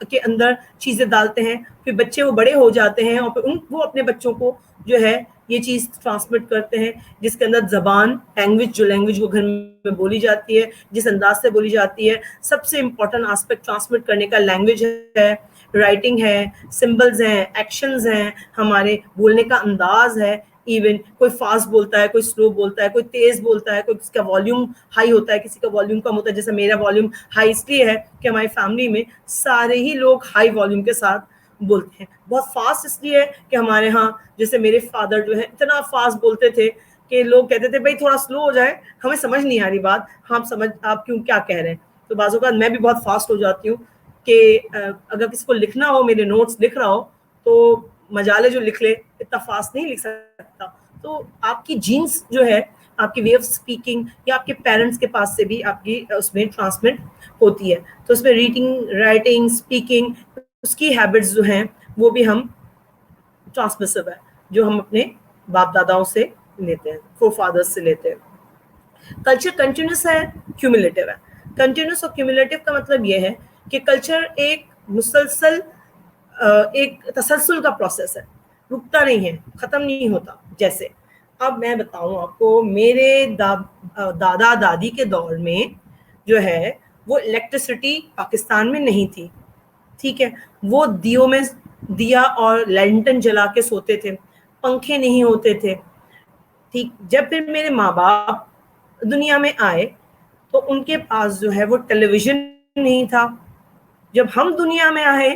کے اندر چیزیں ڈالتے ہیں, پھر بچے وہ بڑے ہو جاتے ہیں اور پھر وہ اپنے بچوں کو جو ہے یہ چیز ٹرانسمٹ کرتے ہیں, جس کے اندر زبان, لینگویج, جو لینگویج وہ گھر میں بولی جاتی ہے, جس انداز سے بولی جاتی ہے. سب سے امپورٹنٹ آسپیکٹ ٹرانسمٹ کرنے کا لینگویج ہے, رائٹنگ ہے, سمبلز ہیں, ایکشنز ہیں, ہمارے بولنے کا انداز ہے. ایون کوئی فاسٹ بولتا ہے, کوئی سلو بولتا ہے, کوئی تیز بولتا ہے, کوئی کسی کا والیوم ہائی ہوتا ہے, کسی کا والیوم کم ہوتا ہے. جیسے میرا والیوم ہائی اس لیے ہے کہ ہماری فیملی میں سارے ہی لوگ ہائی والیوم کے ساتھ بولتے ہیں. بہت فاسٹ اس لیے ہے کہ ہمارے ہاں جیسے میرے فادر جو ہے اتنا فاسٹ بولتے تھے کہ لوگ کہتے تھے بھائی تھوڑا سلو ہو جائے, ہمیں سمجھ نہیں آ رہی بات, ہم سمجھ آپ کیوں کیا کہہ رہے ہیں. تو بعض اوقات میں بھی بہت فاسٹ ہو جاتی ہوں کہ اگر کسی کو لکھنا ہو, میرے نوٹس لکھ رہا ہو تو مجالے جو لکھ لے, اتنا فاسٹ نہیں لکھ سکتا. تو آپ کی جینس جو ہے, آپ کی وے آف اسپیکنگ یا آپ کے پیرنٹس کے پاس سے بھی آپ کی اس میں ٹرانسمٹ ہوتی ہے. تو اس میں ریڈنگ, رائٹنگ, اسپیکنگ, اس کی ہیبٹس جو ہیں وہ بھی ہم ٹرانسمیسو ہے, جو ہم اپنے باپ داداؤں سے لیتے ہیں, فور فادرز سے لیتے ہیں. کلچر کنٹینیوس ہے, کیومولیٹو ہے. کنٹینیوس اور کیومولیٹو کا مطلب یہ ہے کہ کلچر ایک مسلسل ایک تسلسل کا پروسیس ہے, رکتا نہیں ہے, ختم نہیں ہوتا. جیسے اب میں بتاؤں آپ کو, میرے دادا دادی کے دور میں جو ہے وہ الیکٹریسٹی پاکستان میں نہیں تھی. ٹھیک ہے, وہ دیوں میں دیا اور لینٹن جلا کے سوتے تھے, پنکھے نہیں ہوتے تھے. ٹھیک, جب پھر میرے ماں باپ دنیا میں آئے تو ان کے پاس جو ہے وہ ٹیلی ویژن نہیں تھا. جب ہم دنیا میں آئے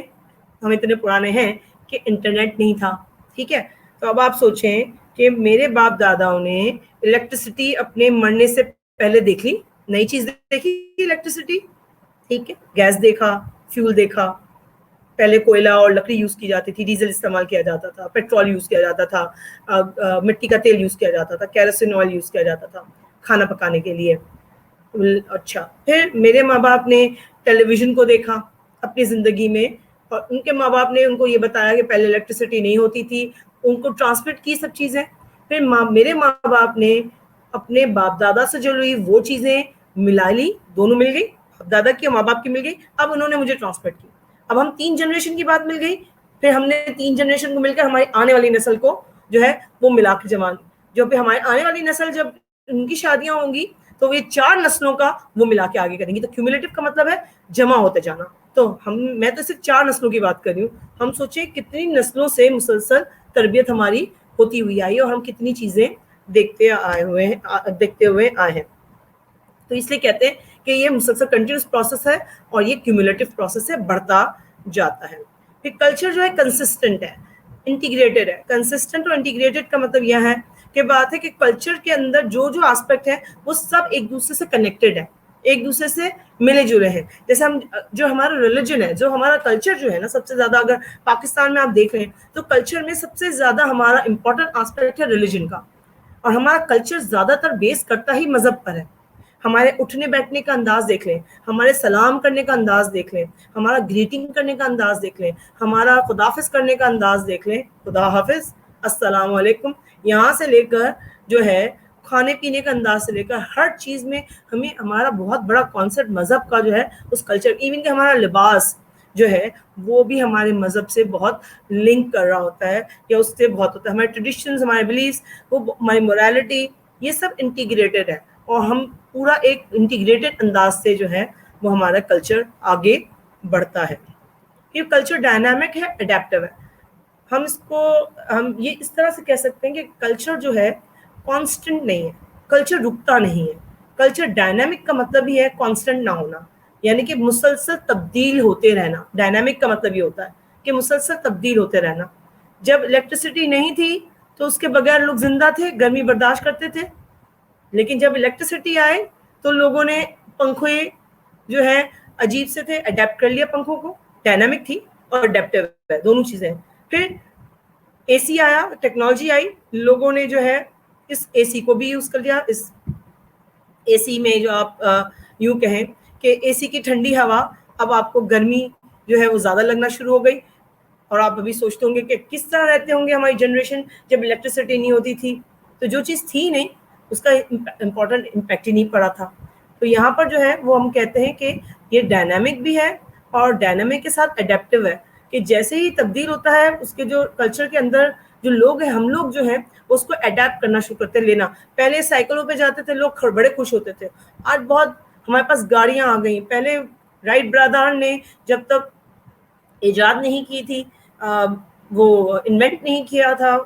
ہم اتنے پرانے ہیں کہ انٹرنیٹ نہیں تھا. ٹھیک ہے, تو اب آپ سوچیں کہ میرے باپ داداؤں نے الیکٹریسٹی اپنے مرنے سے پہلے دیکھ لی, نئی چیز دیکھی الیکٹریسٹی. ٹھیک ہے, گیس دیکھا, فیول دیکھا, پہلے کوئلہ اور لکڑی یوز کی جاتی تھی, ڈیزل استعمال کیا جاتا تھا, پیٹرول یوز کیا جاتا تھا, مٹی کا تیل یوز کیا جاتا تھا, کیروسین آئل یوز کیا جاتا تھا کھانا پکانے کے لیے. اچھا, پھر میرے ماں باپ نے ٹیلی ویژن کو دیکھا اپنی زندگی میں, اور ان کے ماں باپ نے ان کو یہ بتایا کہ پہلے الیکٹریسٹی نہیں ہوتی تھی, ان کو ٹرانسمٹ کی سب چیزیں. پھر میرے ماں باپ نے اپنے باپ دادا سے جو ہوئی وہ چیزیں ملا لی, دونوں مل گئی, دادا کی اور ماں باپ کی مل گئی, اب انہوں نے مجھے ٹرانسمٹ کی. اب ہم 3 جنریشن کی بات مل گئی, پھر ہم نے 3 جنریشن کو مل کر ہماری آنے والی نسل کو جو ہے وہ ملا کے جما, جو پھر ہماری آنے والی نسل جب ان کی شادیاں ہوں گی تو یہ 4 نسلوں کا وہ ملا کے آگے کریں گی. تو کیومولیٹو کا مطلب ہے جمع ہوتے جانا. تو میں تو صرف 4 نسلوں کی بات کر رہی ہوں, ہم سوچیں کتنی نسلوں سے مسلسل تربیت ہماری ہوتی ہوئی آئی اور ہم کتنی چیزیں دیکھتے ہوئے آئے ہیں. تو اس لیے کہتے ہیں کہ یہ مسلسل کنٹینیوس پروسیس ہے اور یہ کیومولیٹو پروسیس ہے, بڑھتا جاتا ہے. پھر کلچر جو ہے کنسسٹنٹ ہے, انٹیگریٹڈ ہے. کنسسٹنٹ اور انٹیگریٹڈ کا مطلب یہ ہے کہ بات ہے کہ کلچر کے اندر جو آسپیکٹ ہے وہ سب ایک دوسرے سے کنیکٹڈ ہے, ایک دوسرے سے ملے جلے ہیں. جیسے ہم جو ہمارا ریلیجن ہے, جو ہمارا کلچر جو ہے نا, سب سے زیادہ اگر پاکستان میں آپ دیکھ رہے ہیں تو کلچر میں سب سے زیادہ ہمارا امپورٹنٹ آسپیکٹ ہے ریلیجن کا, اور ہمارا کلچر زیادہ تر بیس کرتا ہی مذہب پر ہے. ہمارے اٹھنے بیٹھنے کا انداز دیکھ لیں, ہمارے سلام کرنے کا انداز دیکھ لیں, ہمارا گریٹنگ کرنے کا انداز دیکھ لیں, ہمارا خداحافظ کرنے کا انداز دیکھ لیں, خدا حافظ, السلام علیکم, یہاں سے لے کر جو ہے کھانے پینے کا انداز سے لے کر ہر چیز میں ہمیں ہمارا بہت بڑا کانسیپٹ مذہب کا جو ہے اس کلچر, ایون کہ ہمارا لباس جو ہے وہ بھی ہمارے مذہب سے بہت لنک کر رہا ہوتا ہے, یا اس سے بہت ہوتا ہے. ہمارے ٹریڈیشنز, ہمارے بلیفس, وہ ہماری مورالٹی, یہ سب انٹیگریٹڈ ہے, اور ہم پورا ایک انٹیگریٹڈ انداز سے جو ہے وہ ہمارا کلچر آگے بڑھتا ہے. یہ کلچر ڈائنامک ہے, اڈیپٹیو ہے. ہم یہ اس طرح سے کہہ سکتے ہیں کہ کلچر جو ہے کانسٹنٹ نہیں ہے, کلچر رکتا نہیں ہے. کلچر ڈائنامک کا مطلب ہی ہے کانسٹنٹ نہ ہونا, یعنی کہ مسلسل تبدیل ہوتے رہنا. ڈائنامک کا مطلب یہ ہوتا ہے کہ مسلسل تبدیل ہوتے رہنا. جب الیکٹریسٹی نہیں تھی تو اس کے بغیر لوگ زندہ تھے, گرمی برداشت کرتے تھے, لیکن جب الیکٹریسٹی آئے تو لوگوں نے پنکھے جو ہے عجیب سے تھے, اڈیپٹ کر لیا پنکھوں کو. ڈائنامک تھی اور اڈیپٹیو ہے, دونوں چیزیں. پھر اے سی آیا, ٹیکنالوجی آئی, لوگوں نے جو ہے اس اے سی کو بھی یوز کر لیا. اس اے سی میں جو آپ یوں کہیں کہ اے سی کی ٹھنڈی ہوا اب آپ کو گرمی جو ہے وہ زیادہ لگنا شروع ہو گئی. اور آپ ابھی سوچتے ہوں گے کہ کس طرح رہتے ہوں گے ہماری جنریشن جب الیکٹریسٹی نہیں ہوتی تھی. تو جو چیز تھی نہیں اس کا امپورٹنٹ امپیکٹ ہی نہیں پڑا تھا. تو یہاں پر جو ہے وہ ہم کہتے ہیں کہ یہ ڈائنامک بھی ہے اور ڈائنامک کے ساتھ اڈیپٹیو ہے, کہ جیسے ہی تبدیل ہوتا ہے اس کے جو کلچر کے اندر جو لوگ ہیں, ہم لوگ جو ہیں اس کو اڈیپٹ کرنا شروع کرتے ہیں, لینا. پہلے سائیکلوں پہ جاتے تھے لوگ, بڑے خوش ہوتے تھے. آج بہت ہمارے پاس گاڑیاں آ گئیں. پہلے رائٹ برادر نے جب تک ایجاد نہیں کی تھی, وہ انوینٹ نہیں کیا تھا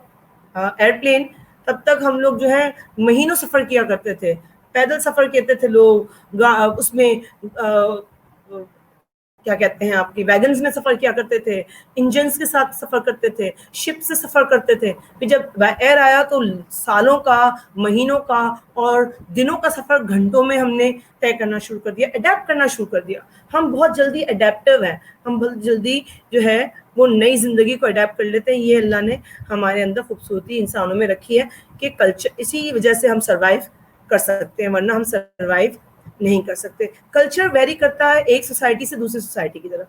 ایئرپلین, تب تک ہم لوگ جو ہے مہینوں سفر کیا کرتے تھے, پیدل سفر کہتے تھے لوگ, اس میں کیا کہتے ہیں آپ کی ویگنز میں سفر کیا کرتے تھے, انجنز کے ساتھ سفر کرتے تھے, شپ سے سفر کرتے تھے. پھر جب ایئر آیا تو سالوں کا, مہینوں کا اور دنوں کا سفر گھنٹوں میں ہم نے طے کرنا شروع کر دیا, اڈیپٹ کرنا شروع کر دیا. ہم بہت جلدی اڈیپٹیو ہیں, ہم بہت جلدی جو ہے وہ نئی زندگی کو اڈیپٹ کر لیتے ہیں. یہ اللہ نے ہمارے اندر خوبصورتی انسانوں میں رکھی ہے کہ کلچر, اسی وجہ سے ہم سروائیو کر سکتے ہیں, ورنہ ہم سروائیو نہیں کر سکتے. کلچر ویری کرتا ہے ایک سوسائٹی سے دوسری سوسائٹی کی طرف.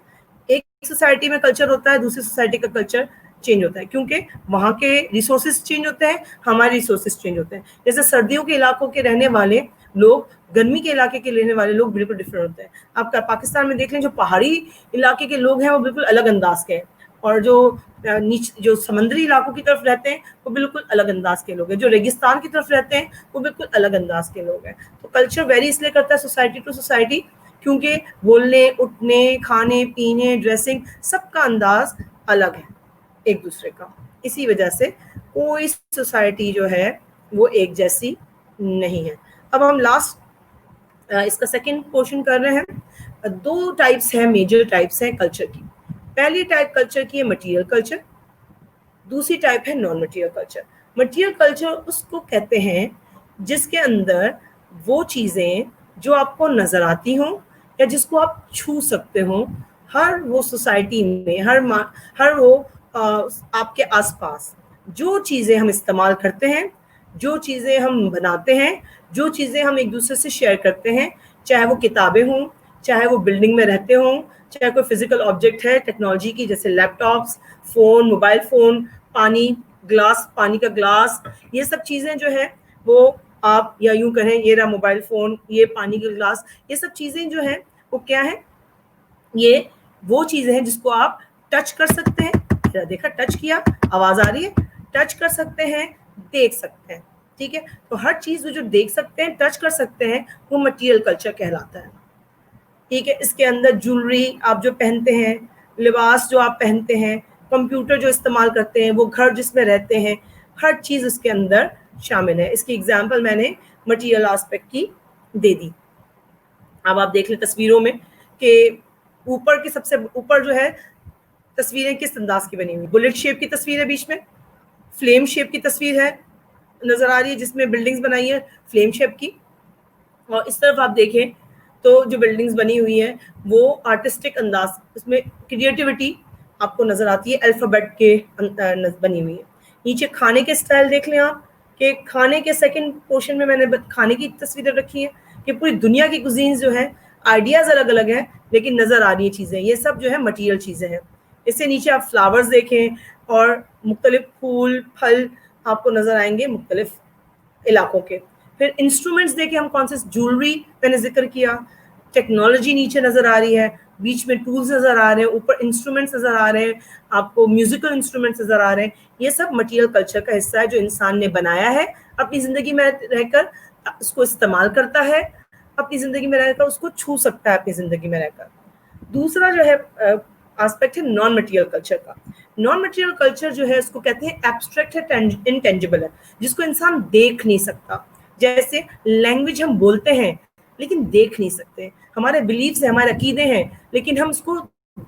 ایک سوسائٹی میں کلچر ہوتا ہے, دوسری سوسائٹی کا کلچر چینج ہوتا ہے, کیونکہ وہاں کے ریسورسز چینج ہوتے ہیں, ہمارے ریسورسز چینج ہوتے ہیں. جیسے سردیوں کے علاقوں کے رہنے والے لوگ گرمی کے علاقے کے رہنے والے لوگ بالکل ڈفرینٹ ہوتے ہیں. آپ پاکستان میں دیکھ لیں, جو پہاڑی علاقے کے لوگ ہیں وہ بالکل الگ انداز کے ہیں, اور جو سمندری علاقوں کی طرف رہتے ہیں وہ بالکل الگ انداز کے لوگ ہیں, جو ریگستان کی طرف رہتے ہیں وہ بالکل الگ انداز کے لوگ ہیں. تو کلچر ویری اس لیے کرتا ہے سوسائٹی ٹو سوسائٹی, کیونکہ بولنے, اٹھنے, کھانے پینے, ڈریسنگ, سب کا انداز الگ ہے ایک دوسرے کا. اسی وجہ سے کوئی سوسائٹی جو ہے وہ ایک جیسی نہیں ہے. اب ہم لاسٹ اس کا سیکنڈ پورشن کر رہے ہیں. 2 ٹائپس ہیں, میجر ٹائپس ہیں کلچر کی. پہلی ٹائپ کلچر کی ہے مٹیریل کلچر, دوسری ٹائپ ہے non material culture. Material culture اس کو کہتے ہیں جس کے اندر وہ چیزیں جو آپ کو نظر آتی ہوں یا جس کو آپ چھو سکتے ہوں, ہر وہ سوسائٹی میں, ہر وہ آپ کے آس پاس جو چیزیں ہم استعمال کرتے ہیں, جو چیزیں ہم بناتے ہیں, جو چیزیں ہم ایک دوسرے سے شیئر کرتے ہیں, چاہے وہ کتابیں ہوں, چاہے وہ بلڈنگ میں رہتے ہوں, چاہے کوئی فزیکل آبجیکٹ ہے ٹیکنالوجی کی جیسے لیپ ٹاپس, فون, موبائل فون, پانی گلاس, پانی کا گلاس, یہ سب چیزیں جو ہے وہ آپ, یا یوں کہیں یہ رہا موبائل فون, یہ پانی کا گلاس, یہ سب چیزیں جو ہیں وہ کیا ہیں, یہ وہ چیزیں ہیں جس کو آپ ٹچ کر سکتے ہیں. دیکھا, ٹچ کیا, آواز آ رہی ہے, ٹچ کر سکتے ہیں, دیکھ سکتے ہیں. ٹھیک ہے, تو ہر چیز جو دیکھ سکتے ہیں, ٹچ کر سکتے ہیں, وہ مٹیریل کلچر کہلاتا ہے. ٹھیک ہے, اس کے اندر جولری آپ جو پہنتے ہیں, لباس جو آپ پہنتے ہیں, کمپیوٹر جو استعمال کرتے ہیں, وہ گھر جس میں رہتے ہیں, ہر چیز اس کے اندر شامل ہے. اس کی ایگزامپل میں نے مٹیریل آسپیکٹ کی دے دی. اب آپ دیکھ لیں تصویروں میں کہ اوپر کی سب سے اوپر جو ہے تصویریں کس انداز کی بنی ہوئی, بلٹ شیپ کی تصویر ہے, بیچ میں فلیم شیپ کی تصویر ہے نظر آ رہی ہے جس میں بلڈنگز بنائی ہیں فلیم شیپ کی, اور اس طرف آپ دیکھیں تو جو بلڈنگز بنی ہوئی ہیں وہ آرٹسٹک انداز, اس میں کریٹیوٹی آپ کو نظر آتی ہے, الفابیٹ کے بنی ہوئی ہے. نیچے کھانے کے اسٹائل دیکھ لیں آپ کہ کھانے کے سیکنڈ پورشن میں نے کھانے کی تصویریں رکھی ہیں کہ پوری دنیا کی کوزینز جو ہیں, آئیڈیاز الگ الگ ہیں لیکن نظر آ رہی ہیں چیزیں, یہ سب جو ہے مٹیریل چیزیں ہیں. اس سے نیچے آپ فلاورز دیکھیں اور مختلف پھول پھل آپ کو نظر آئیں گے مختلف علاقوں کے. پھر انسٹرومنٹس دیکھیں ہم کون سے, جولری میں نے ذکر کیا, ٹیکنالوجی نیچے نظر آ رہی ہے, بیچ میں ٹولز نظر آ رہے ہیں, اوپر انسٹرومنٹس نظر آ رہے ہیں, آپ کو میوزیکل انسٹرومنٹس نظر آ رہے ہیں. یہ سب مٹیریل کلچر کا حصہ ہے جو انسان نے بنایا ہے اپنی زندگی میں رہ کر, اس کو استعمال کرتا ہے اپنی زندگی میں رہ کر, اس کو چھو سکتا ہے اپنی زندگی میں رہ کر. دوسرا جو ہے آسپیکٹ ہے نان مٹیریل کلچر کا. نان مٹیریل کلچر جو ہے اس کو کہتے ہیں ایبسٹریکٹ ہے, انٹینجیبل ہے, جس کو انسان دیکھ نہیں سکتا. جیسے لینگویج ہم بولتے ہیں لیکن دیکھ نہیں سکتے, ہمارے بلیفز ہیں, ہمارے عقیدے ہیں, لیکن ہم اس کو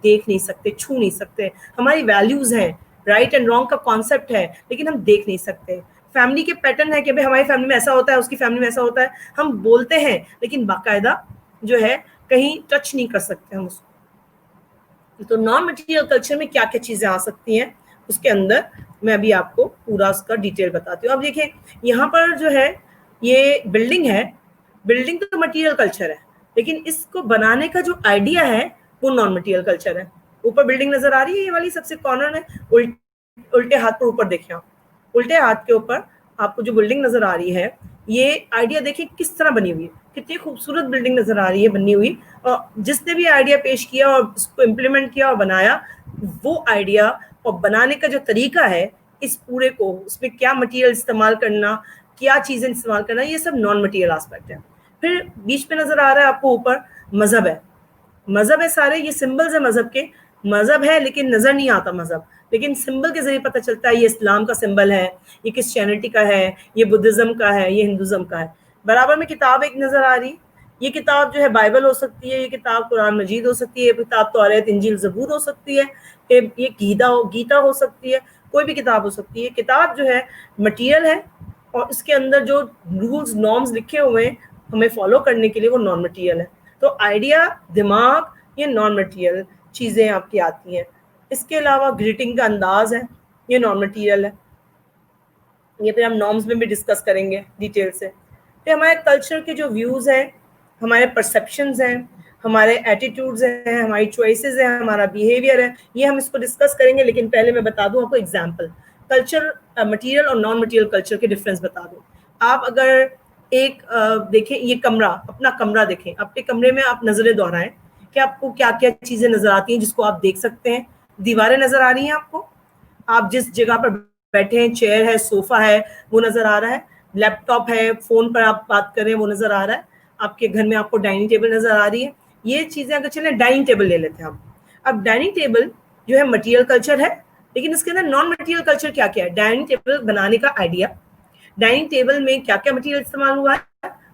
دیکھ نہیں سکتے, چھو نہیں سکتے. ہماری ویلیوز ہیں, رائٹ اینڈ رانگ کا کانسیپٹ ہے, لیکن ہم دیکھ نہیں سکتے. فیملی کے پیٹرن ہے کہ بھائی ہماری فیملی میں ایسا ہوتا ہے, اس کی فیملی میں ایسا ہوتا ہے, ہم بولتے ہیں لیکن باقاعدہ جو ہے کہیں ٹچ نہیں کر سکتے ہم اس کو. تو نان مٹیریل کلچر میں کیا کیا چیزیں آ سکتی ہیں اس کے اندر میں ابھی آپ کو پورا اس کا ڈیٹیل بتاتی ہوں. اب دیکھیں یہاں پر جو ہے یہ بلڈنگ ہے, بلڈنگ تو مٹیریل کلچر ہے, لیکن اس کو بنانے کا جو آئیڈیا ہے وہ نان مٹیریل کلچر ہے. اوپر بلڈنگ نظر آ رہی ہے, یہ والی سب سے کارنر ہے, الٹے ہاتھ پر اوپر دیکھیں آپ, الٹے ہاتھ کے اوپر آپ کو جو بلڈنگ نظر آ رہی ہے, یہ آئیڈیا دیکھیں کس طرح بنی ہوئی ہے, کتنی خوبصورت بلڈنگ نظر آ رہی ہے بنی ہوئی. اور جس نے بھی آئیڈیا پیش کیا اور اس کو امپلیمنٹ کیا اور بنایا, وہ آئیڈیا اور بنانے کا جو طریقہ ہے اس پورے کو, اس میں کیا مٹیریل استعمال کرنا, کیا چیزیں استعمال کرنا, یہ سب نان مٹیریل آسپیکٹ ہے. پھر بیچ میں نظر آ رہا ہے آپ کو اوپر مذہب ہے, مذہب ہے سارے, یہ سمبلز ہیں مذہب کے, مذہب ہے لیکن نظر نہیں آتا مذہب, لیکن سمبل کے ذریعے پتہ چلتا ہے یہ اسلام کا سمبل ہے, یہ کرسچینٹی کا ہے, یہ بدھزم کا ہے, یہ ہندوزم کا ہے. برابر میں کتاب ایک نظر آ رہی, یہ کتاب جو ہے بائبل ہو سکتی ہے, یہ کتاب قرآن مجید ہو سکتی ہے, یہ کتاب توریت انجیل زبور ہو سکتی ہے, یہ گیتا ہو سکتی ہے, کوئی بھی کتاب ہو سکتی ہے. کتاب جو ہے مٹیریل ہے اور اس کے اندر جو رولز نارمز لکھے ہوئے ہیں ہمیں فالو کرنے کے لیے وہ نان مٹیریل ہے. تو آئیڈیا, دماغ, یہ نان مٹیریل چیزیں آپ کی آتی ہیں. اس کے علاوہ گریٹنگ کا انداز ہے, یہ نان مٹیریل ہے, یہ پھر ہم نارمز میں بھی ڈسکس کریں گے ڈیٹیل سے. پھر ہمارے کلچر کے جو ویوز ہیں, ہمارے پرسیپشنز ہیں, ہمارے ایٹیٹیوڈز ہیں, ہماری چوائسیز ہیں, ہمارا بیہیویئر ہے, یہ ہم اس کو ڈسکس کریں گے. لیکن پہلے میں بتا دوں آپ کو ایگزامپل, کلچر مٹیریل اور نان مٹیریل کلچر کے ڈفرینس بتا دوں. آپ اگر ایک دیکھیں, یہ کمرہ, اپنا کمرہ دیکھیں, اپنے کمرے میں آپ نظریں دہرائیں کہ آپ کو کیا کیا چیزیں نظر آتی ہیں جس کو آپ دیکھ سکتے ہیں. دیواریں نظر آ رہی ہیں آپ کو, آپ جس جگہ پر بیٹھے ہیں, چیئر ہے, صوفہ ہے, وہ نظر آ رہا ہے, لیپ ٹاپ ہے, فون پر آپ بات کر رہے ہیں وہ نظر آ رہا ہے, آپ کے گھر میں آپ کو ڈائننگ ٹیبل نظر آ رہی ہے. یہ چیزیں اگر چلیں ڈائننگ ٹیبل لے لیتے ہیں ہم. اب ڈائننگ ٹیبل جو ہے مٹیریل کلچر ہے, لیکن اس کے اندر نان مٹیریل کلچر کیا کیا ہے. ڈائننگ ٹیبل بنانے کا آئیڈیا, ڈائننگ ٹیبل میں کیا کیا مٹیریل استعمال ہوا ہے,